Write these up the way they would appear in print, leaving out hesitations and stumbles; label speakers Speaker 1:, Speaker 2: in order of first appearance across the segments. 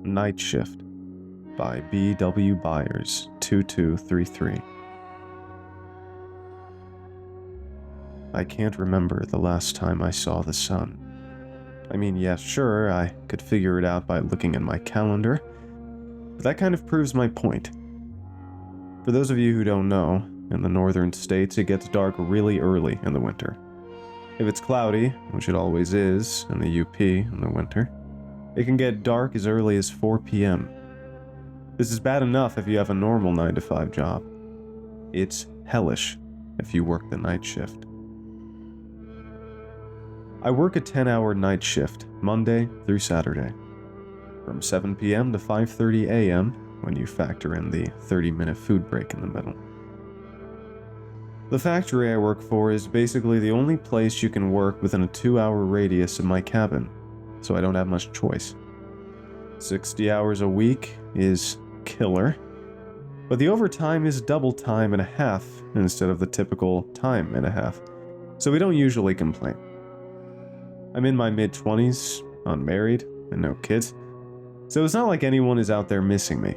Speaker 1: Night Shift by B.W. Byers, 2233. I can't remember the last time I saw the sun. I mean, yeah, sure, I could figure it out by looking at my calendar, but that kind of proves my point. For those of you who don't know, in the northern states it gets dark really early in the winter. If it's cloudy, which it always is in the UP in the winter, it can get dark as early as 4 p.m. This is bad enough if you have a normal 9-to-5 job. It's hellish if you work the night shift. I work a 10-hour night shift, Monday through Saturday, from 7 p.m. to 5:30 a.m. when you factor in the 30-minute food break in the middle. The factory I work for is basically the only place you can work within a 2-hour radius of my cabin, so I don't have much choice. 60 hours a week is killer, but the overtime is double time and a half instead of the typical time and a half, so we don't usually complain. I'm in my mid-20s, unmarried, and no kids, so it's not like anyone is out there missing me.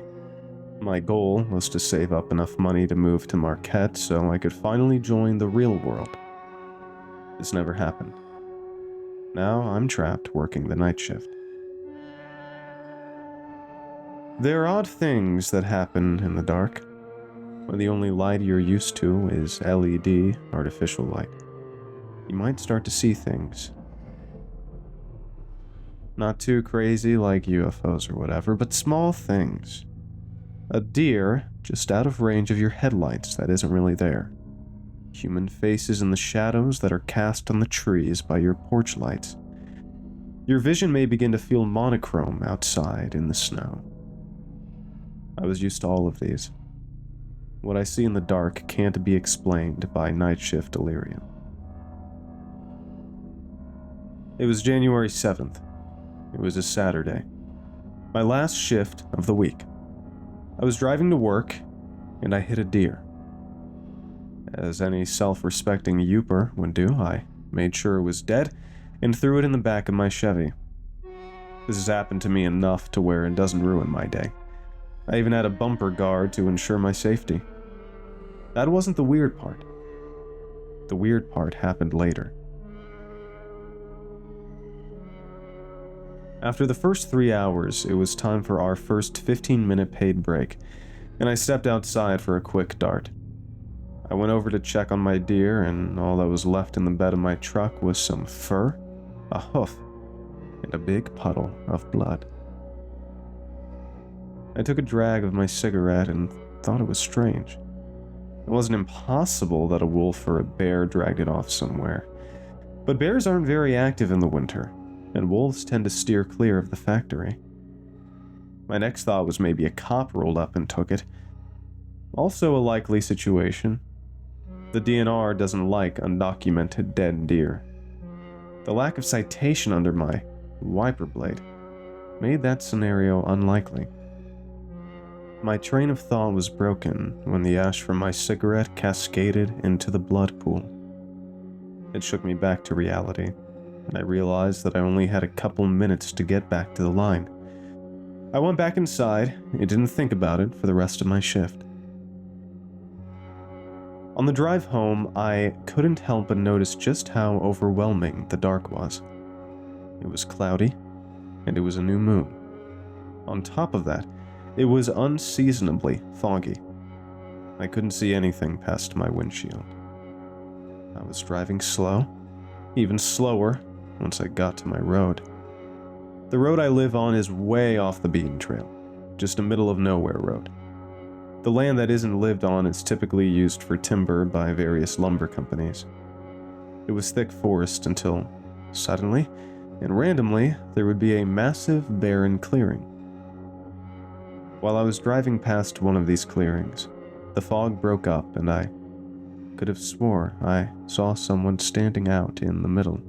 Speaker 1: My goal was to save up enough money to move to Marquette so I could finally join the real world. This never happened. Now I'm trapped working the night shift. There are odd things that happen in the dark, when the only light you're used to is LED, artificial light. You might start to see things. Not too crazy like UFOs or whatever, but small things. A deer just out of range of your headlights that isn't really there. Human faces in the shadows that are cast on the trees by your porch lights. Your vision may begin to feel monochrome outside in the snow. I was used to all of these. What I see in the dark can't be explained by night shift delirium. It was January 7th. It was a Saturday. My last shift of the week. I was driving to work, and I hit a deer. As any self-respecting youper would do, I made sure it was dead and threw it in the back of my Chevy. This has happened to me enough to where it doesn't ruin my day. I even had a bumper guard to ensure my safety. That wasn't the weird part. The weird part happened later. After the first 3 hours, it was time for our first 15-minute paid break, and I stepped outside for a quick dart. I went over to check on my deer, and all that was left in the bed of my truck was some fur, a hoof, and a big puddle of blood. I took a drag of my cigarette and thought it was strange. It wasn't impossible that a wolf or a bear dragged it off somewhere, but bears aren't very active in the winter, and wolves tend to steer clear of the factory. My next thought was maybe a cop rolled up and took it. Also a likely situation. The DNR doesn't like undocumented dead deer. The lack of citation under my wiper blade made that scenario unlikely. My train of thought was broken when the ash from my cigarette cascaded into the blood pool. It shook me back to reality, and I realized that I only had a couple minutes to get back to the line. I went back inside and didn't think about it for the rest of my shift. On the drive home, I couldn't help but notice just how overwhelming the dark was. It was cloudy, and it was a new moon. On top of that, it was unseasonably foggy. I couldn't see anything past my windshield. I was driving slow, even slower once I got to my road. The road I live on is way off the beaten trail, just a middle-of-nowhere road. The land that isn't lived on is typically used for timber by various lumber companies. It was thick forest until, suddenly and randomly, there would be a massive barren clearing. While I was driving past one of these clearings, the fog broke up and I could have swore I saw someone standing out in the middle.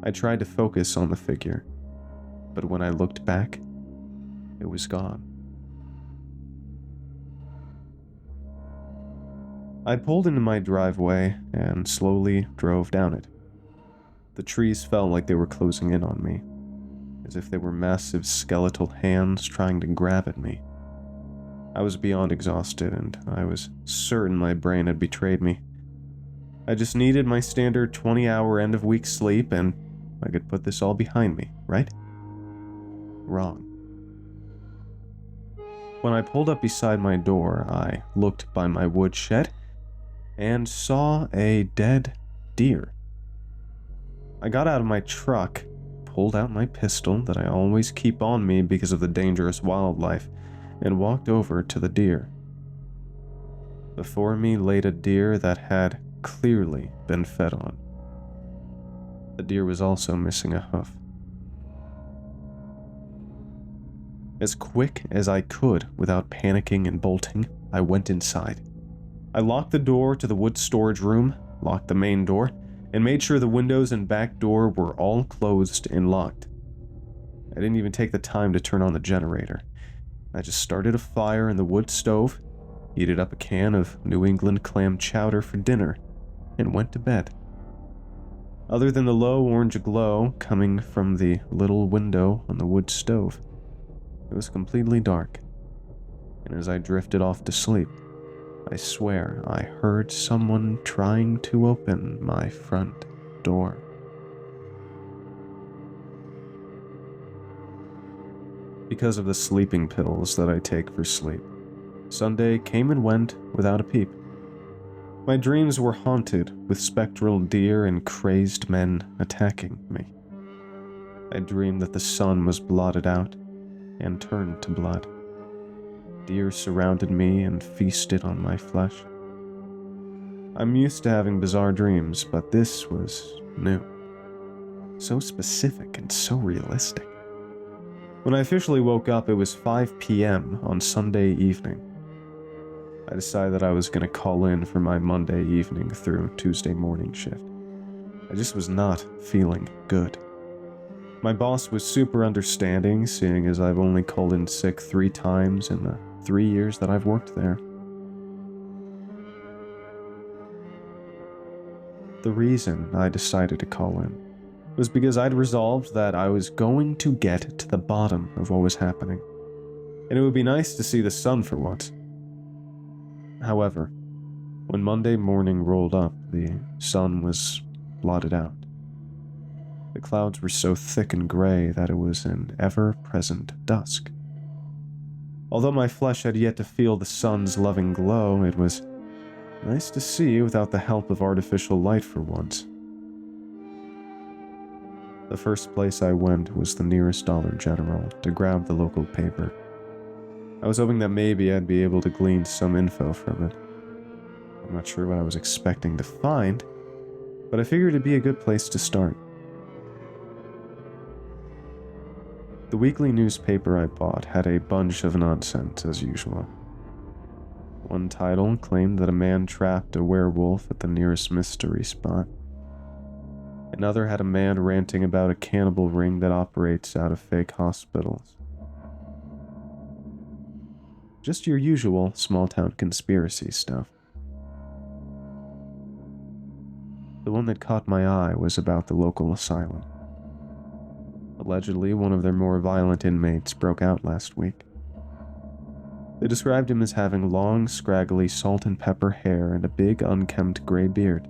Speaker 1: I tried to focus on the figure, but when I looked back, it was gone. I pulled into my driveway and slowly drove down it. The trees felt like they were closing in on me. as if they were massive skeletal hands trying to grab at me. I was beyond exhausted, and I was certain my brain had betrayed me. I just needed my standard 20-hour end-of-week sleep, and I could put this all behind me, right? Wrong. When I pulled up beside my door, I looked by my wood shed and saw a dead deer. I got out of my truck, pulled out my pistol that I always keep on me because of the dangerous wildlife, and walked over to the deer. Before me laid a deer that had clearly been fed on. The deer was also missing a hoof. As quick as I could without panicking and bolting, I went inside. I locked the door to the wood storage room, locked the main door, and made sure the windows and back door were all closed and locked. I didn't even take the time to turn on the generator. I just started a fire in the wood stove, heated up a can of New England clam chowder for dinner, and went to bed. Other than the low orange glow coming from the little window on the wood stove, it was completely dark. And as I drifted off to sleep, I swear I heard someone trying to open my front door. Because of the sleeping pills that I take for sleep, Sunday came and went without a peep. My dreams were haunted with spectral deer and crazed men attacking me. I dreamed that the sun was blotted out and turned to blood. Deer surrounded me and feasted on my flesh. I'm used to having bizarre dreams, but this was new. So specific and so realistic. When I officially woke up, it was 5 p.m. on Sunday evening. I decided that I was going to call in for my Monday evening through Tuesday morning shift. I just was not feeling good. My boss was super understanding, seeing as I've only called in sick 3 times in the 3 years that I've worked there. The reason I decided to call in was because I'd resolved that I was going to get to the bottom of what was happening, and it would be nice to see the sun for once. However, when Monday morning rolled up, the sun was blotted out. The clouds were so thick and gray that it was an ever-present dusk. Although my flesh had yet to feel the sun's loving glow, it was nice to see without the help of artificial light for once. The first place I went was the nearest Dollar General to grab the local paper. I was hoping that maybe I'd be able to glean some info from it. I'm not sure what I was expecting to find, but I figured it'd be a good place to start. The weekly newspaper I bought had a bunch of nonsense as usual. One title claimed that a man trapped a werewolf at the nearest mystery spot. Another had a man ranting about a cannibal ring that operates out of fake hospitals. Just your usual small-town conspiracy stuff. The one that caught my eye was about the local asylum. Allegedly, one of their more violent inmates broke out last week. They described him as having long, scraggly salt and pepper hair and a big, unkempt gray beard.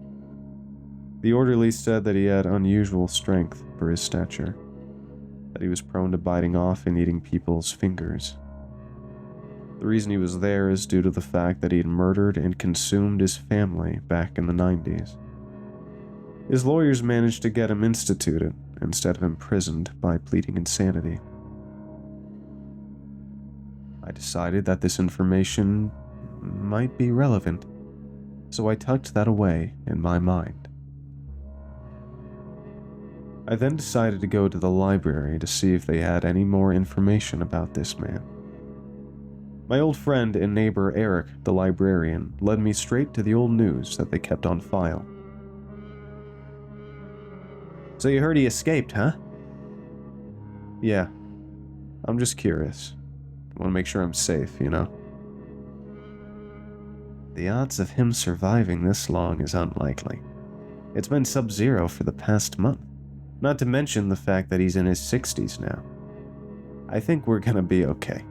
Speaker 1: The orderly said that he had unusual strength for his stature, that he was prone to biting off and eating people's fingers. The reason he was there is due to the fact that he had murdered and consumed his family back in the 90s. His lawyers managed to get him instituted instead of imprisoned by pleading insanity. I decided that this information might be relevant, so I tucked that away in my mind. I then decided to go to the library to see if they had any more information about this man. My old friend and neighbor Eric, the librarian, led me straight to the old news that they kept on file. So you heard he escaped, huh? Yeah. I'm just curious. I want to make sure I'm safe, you know? The odds of him surviving this long is unlikely. It's been sub-zero for the past month. Not to mention the fact that he's in his 60s now. I think we're gonna be okay.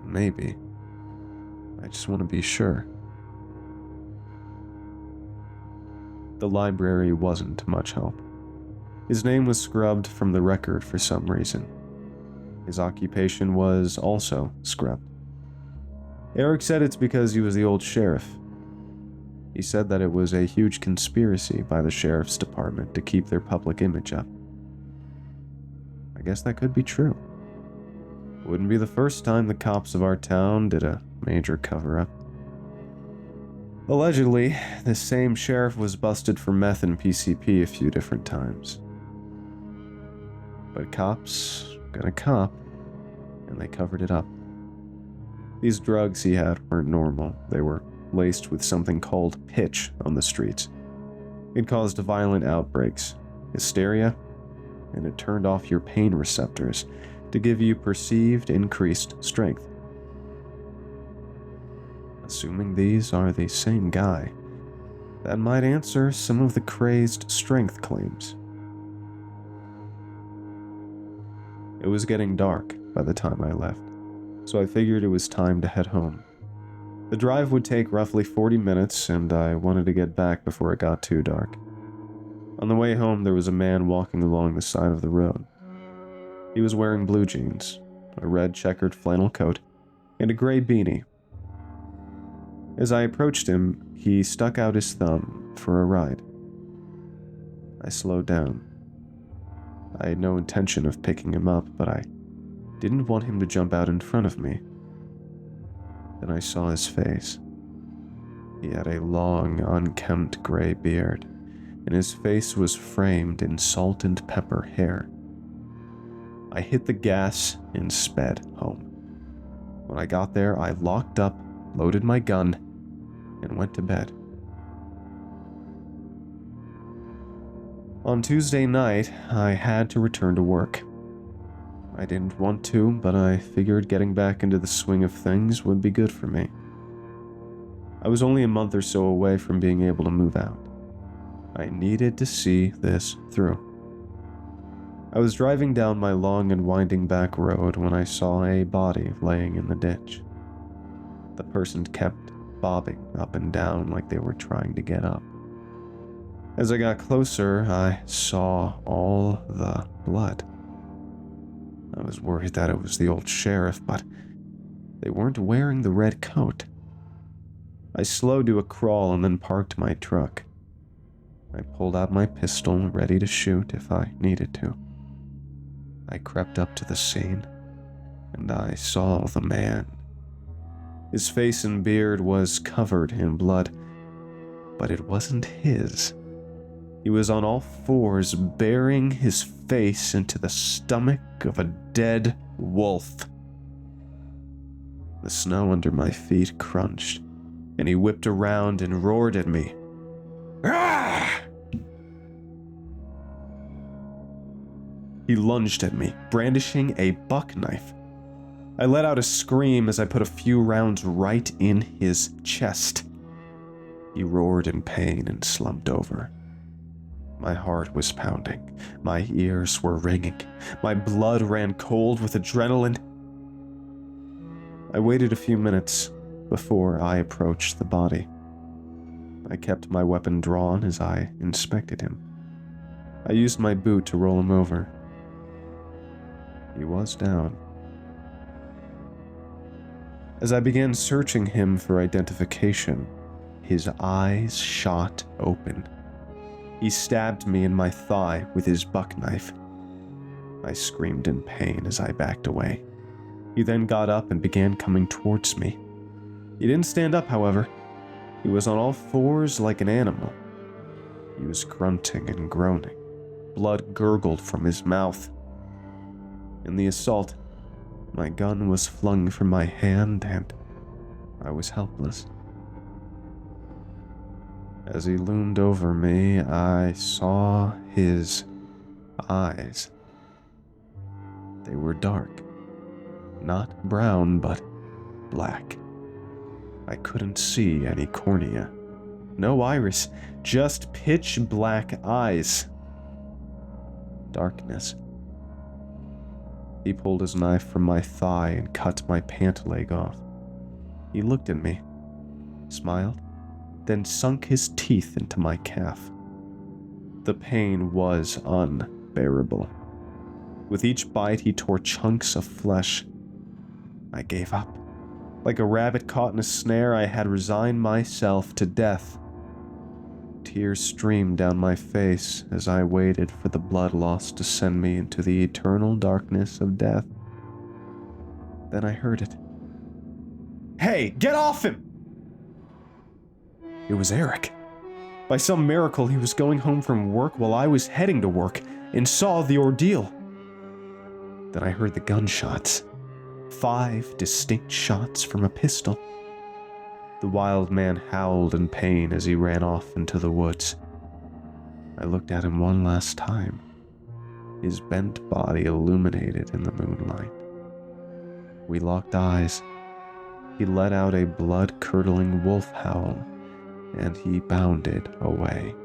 Speaker 1: Maybe. I just want to be sure. The library wasn't much help. His name was scrubbed from the record for some reason. His occupation was also scrubbed. Eric said it's because he was the old sheriff. He said that it was a huge conspiracy by the sheriff's department to keep their public image up. I guess that could be true. It wouldn't be the first time the cops of our town did a major cover-up. Allegedly, this same sheriff was busted for meth and PCP a few different times. But cops got a cop, and they covered it up. These drugs he had weren't normal. They were laced with something called pitch on the streets. It caused violent outbreaks, hysteria, and it turned off your pain receptors to give you perceived increased strength. Assuming these are the same guy, that might answer some of the crazed strength claims. It was getting dark by the time I left, so I figured it was time to head home. The drive would take roughly 40 minutes, and I wanted to get back before it got too dark. On the way home, there was a man walking along the side of the road. He was wearing blue jeans, a red checkered flannel coat, and a gray beanie. As I approached him, he stuck out his thumb for a ride. I slowed down. I had no intention of picking him up, but I didn't want him to jump out in front of me. Then I saw his face. He had a long, unkempt gray beard, and his face was framed in salt and pepper hair. I hit the gas and sped home. When I got there, I locked up, loaded my gun, and went to bed. On Tuesday night, I had to return to work. I didn't want to, but I figured getting back into the swing of things would be good for me. I was only a month or so away from being able to move out. I needed to see this through. I was driving down my long and winding back road when I saw a body laying in the ditch. The person kept bobbing up and down like they were trying to get up. As I got closer, I saw all the blood. I was worried that it was the old sheriff, but they weren't wearing the red coat. I slowed to a crawl and then parked my truck. I pulled out my pistol, ready to shoot if I needed to. I crept up to the scene, and I saw the man. His face and beard was covered in blood, but it wasn't his. He was on all fours, burying his face into the stomach of a dead wolf. The snow under my feet crunched, and he whipped around and roared at me. Ah! He lunged at me, brandishing a buck knife. I let out a scream as I put a few rounds right in his chest. He roared in pain and slumped over. My heart was pounding. My ears were ringing. My blood ran cold with adrenaline. I waited a few minutes before I approached the body. I kept my weapon drawn as I inspected him. I used my boot to roll him over. He was down. As I began searching him for identification, his eyes shot open. He stabbed me in my thigh with his buck knife. I screamed in pain as I backed away. He then got up and began coming towards me. He didn't stand up, however. He was on all fours like an animal. He was grunting and groaning. Blood gurgled from his mouth. In the assault, my gun was flung from my hand and I was helpless. As he loomed over me, I saw his eyes. They were dark. Not brown, but black. I couldn't see any cornea. No iris, just pitch black eyes. Darkness. He pulled his knife from my thigh and cut my pant leg off. He looked at me, smiled, then sunk his teeth into my calf. The pain was unbearable. With each bite, he tore chunks of flesh. I gave up. Like a rabbit caught in a snare, I had resigned myself to death. Tears streamed down my face as I waited for the blood loss to send me into the eternal darkness of death. Then I heard it. "Hey, get off him!" It was Eric. By some miracle, he was going home from work while I was heading to work and saw the ordeal. Then I heard the gunshots. 5 distinct shots from a pistol. The wild man howled in pain as he ran off into the woods. I looked at him one last time, his bent body illuminated in the moonlight. We locked eyes. He let out a blood-curdling wolf howl, and he bounded away.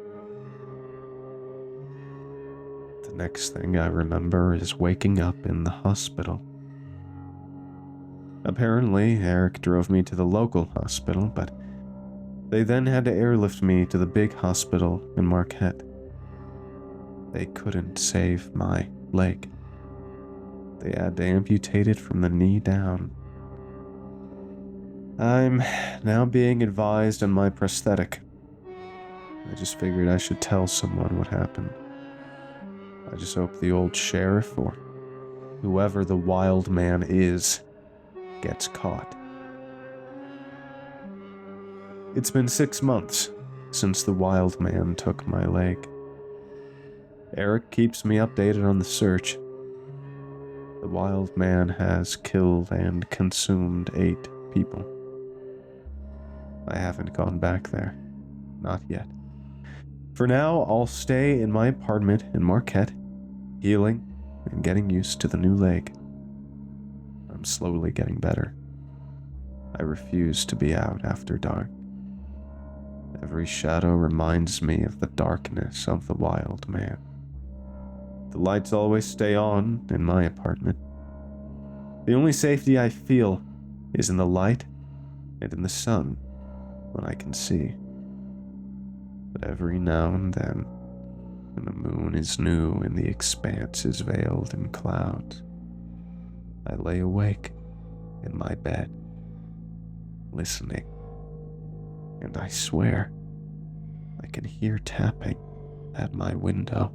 Speaker 1: The next thing I remember is waking up in the hospital. Apparently, Eric drove me to the local hospital, but they then had to airlift me to the big hospital in Marquette. They couldn't save my leg. They had to amputate it from the knee down. I'm now being advised on my prosthetic. I just figured I should tell someone what happened. I just hope the old sheriff, or whoever the wild man is, gets caught. It's been 6 months since the wild man took my leg. Eric keeps me updated on the search. The wild man has killed and consumed 8 people. I haven't gone back there. Not yet. For now, I'll stay in my apartment in Marquette, healing and getting used to the new leg. I'm slowly getting better. I refuse to be out after dark. Every shadow reminds me of the darkness of the wild man. The lights always stay on in my apartment. The only safety I feel is in the light and in the sun when I can see. But every now and then, when the moon is new and the expanse is veiled in clouds, I lay awake in my bed, listening, and I swear I can hear tapping at my window.